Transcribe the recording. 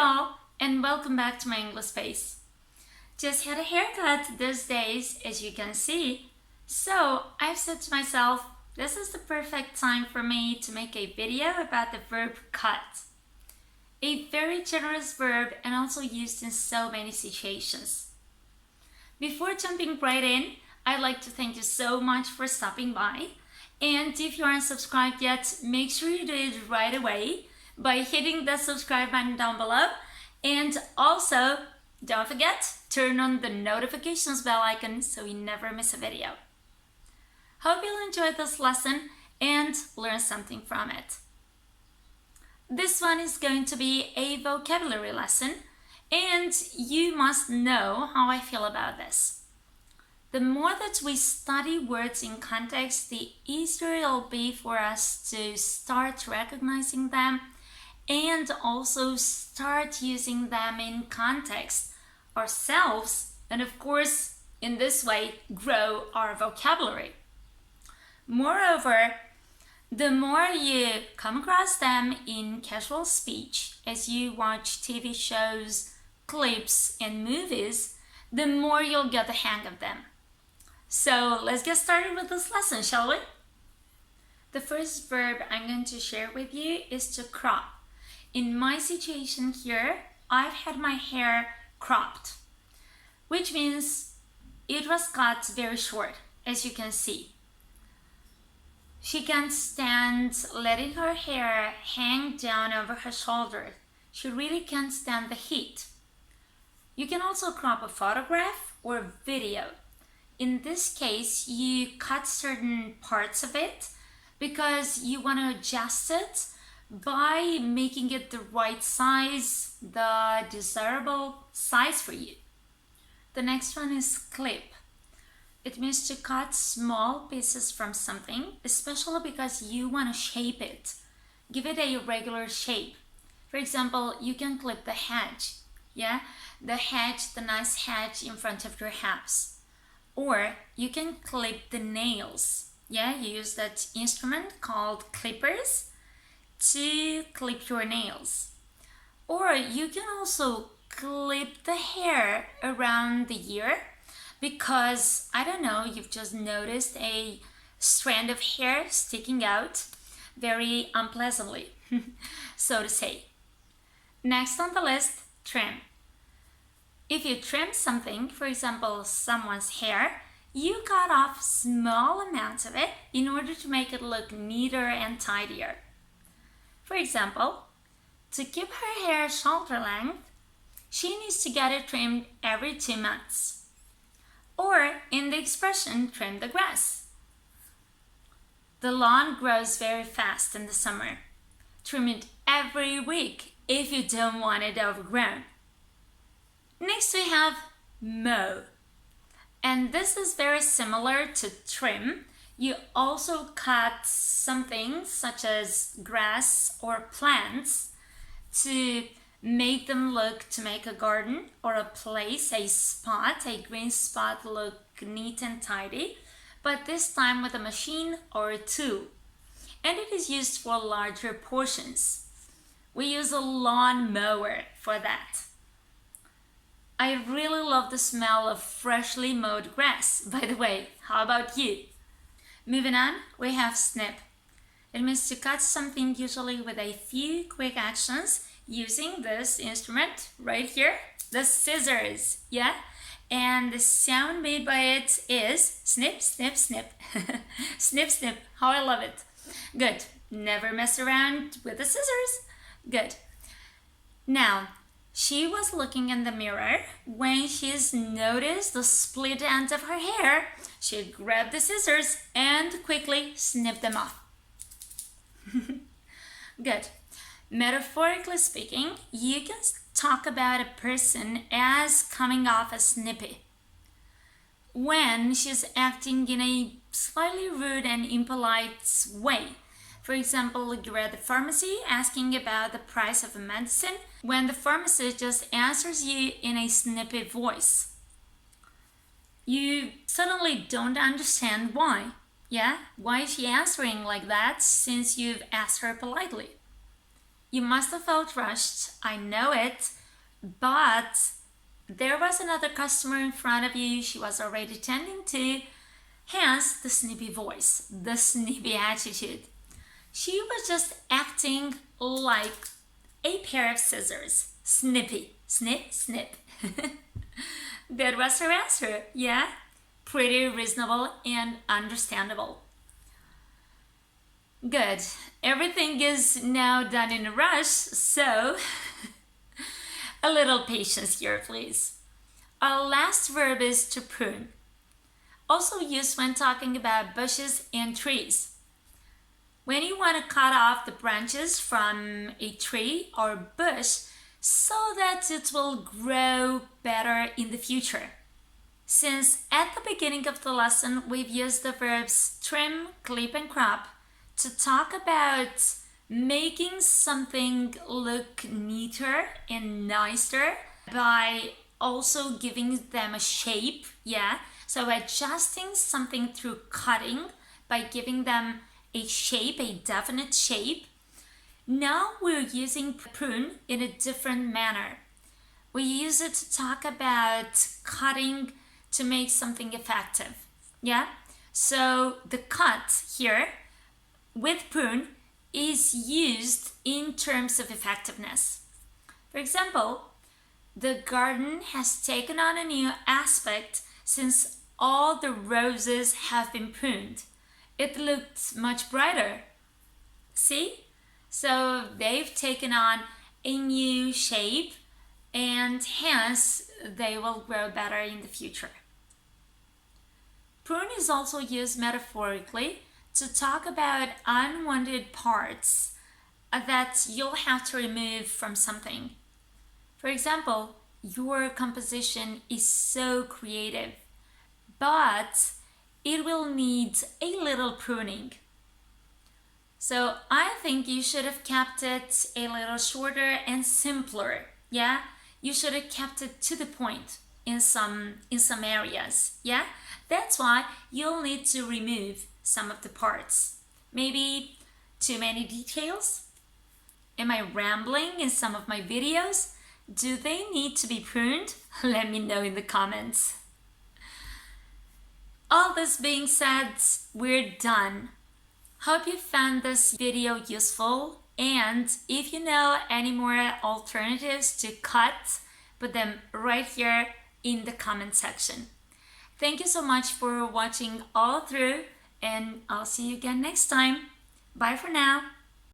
y'all, and welcome back to my English space. Just had a haircut these days, as you can see. So I've said to myself, this is the perfect time for me to make a video about the verb cut. A very generous verb and also used in so many situations. Before jumping right in, I'd like to thank you so much for stopping by. And if you aren't subscribed yet, make sure you do it right away by hitting the subscribe button down below. And also, don't forget, turn on the notifications bell icon so you never miss a video. Hope you'll enjoy this lesson and learn something from it. This one is going to be a vocabulary lesson, and you must know how I feel about this. The more that we study words in context, the easier it'll be for us to start recognizing them and also start using them in context ourselves, and of course, in this way, grow our vocabulary. Moreover, the more you come across them in casual speech as you watch TV shows, clips, and movies, the more you'll get the hang of them. So let's get started with this lesson, shall we? The first verb I'm going to share with you is to crop. In my situation here, I've had my hair cropped, which means it was cut very short, as you can see. She can't stand letting her hair hang down over her shoulder. She really can't stand the heat. You can also crop a photograph or video. In this case, you cut certain parts of it because you want to adjust it by making it the right size, the desirable size for you. The next one is clip. It means to cut small pieces from something, especially because you want to shape it. Give it a regular shape. For example, you can clip the hedge. Yeah, the hedge, the nice hedge in front of your house. Or you can clip the nails. Yeah, you use that instrument called clippers to clip your nails. Or you can also clip the hair around the ear because, I don't know, you've just noticed a strand of hair sticking out very unpleasantly, so to say. Next on the list, trim. If you trim something, for example, someone's hair, you cut off small amounts of it in order to make it look neater and tidier. For example, to keep her hair shoulder length, she needs to get it trimmed every 2 months. Or in the expression, trim the grass. The lawn grows very fast in the summer. Trim it every week if you don't want it overgrown. Next we have mow. And this is very similar to trim. You also cut something such as grass or plants to make them look, to make a garden or a place, a spot, a green spot look neat and tidy, but this time with a machine or a tool. And it is used for larger portions. We use a lawn mower for that. I really love the smell of freshly mowed grass. By the way, how about you? Moving on, we have snip. It means to cut something usually with a few quick actions using this instrument right here, the scissors, yeah? And the sound made by it is snip, snip, snip. Snip, snip, how I love it. Good, never mess around with the scissors. Good. Now, she was looking in the mirror when she's noticed the split ends of her hair. She grabbed the scissors and quickly snipped them off. Good. Metaphorically speaking, you can talk about a person as coming off as snippy when she's acting in a slightly rude and impolite way. For example, you're at the pharmacy asking about the price of a medicine when the pharmacist just answers you in a snippy voice. You suddenly don't understand why. Yeah? Why is she answering like that since you've asked her politely? You must have felt rushed, I know it, but there was another customer in front of you she was already tending to, hence the snippy voice, the snippy attitude. She was just acting like a pair of scissors. Snippy. Snip, snip. That was her answer, yeah? Pretty reasonable and understandable. Good. Everything is now done in a rush, so a little patience here, please. Our last verb is to prune. Also used when talking about bushes and trees. When you want to cut off the branches from a tree or bush so that it will grow better in the future. Since at the beginning of the lesson we've used the verbs trim, clip, and crop to talk about making something look neater and nicer by also giving them a shape, yeah? So adjusting something through cutting by giving them a shape, a definite shape. Now we're using prune in a different manner. We use it to talk about cutting to make something effective, yeah? So the cut here with prune is used in terms of effectiveness. For example, the garden has taken on a new aspect since all the roses have been pruned. It looked much brighter. See? So they've taken on a new shape and hence they will grow better in the future. Prune is also used metaphorically to talk about unwanted parts that you'll have to remove from something. For example, your composition is so creative, but it will need a little pruning. So I think you should have kept it a little shorter and simpler, yeah? You should have kept it to the point in some areas, yeah? That's why you'll need to remove some of the parts. Maybe too many details? Am I rambling in some of my videos? Do they need to be pruned? Let me know in the comments. All this being said, we're done. Hope you found this video useful, and if you know any more alternatives to cut, put them right here in the comment section. Thank you so much for watching all through, and I'll see you again next time. Bye for now.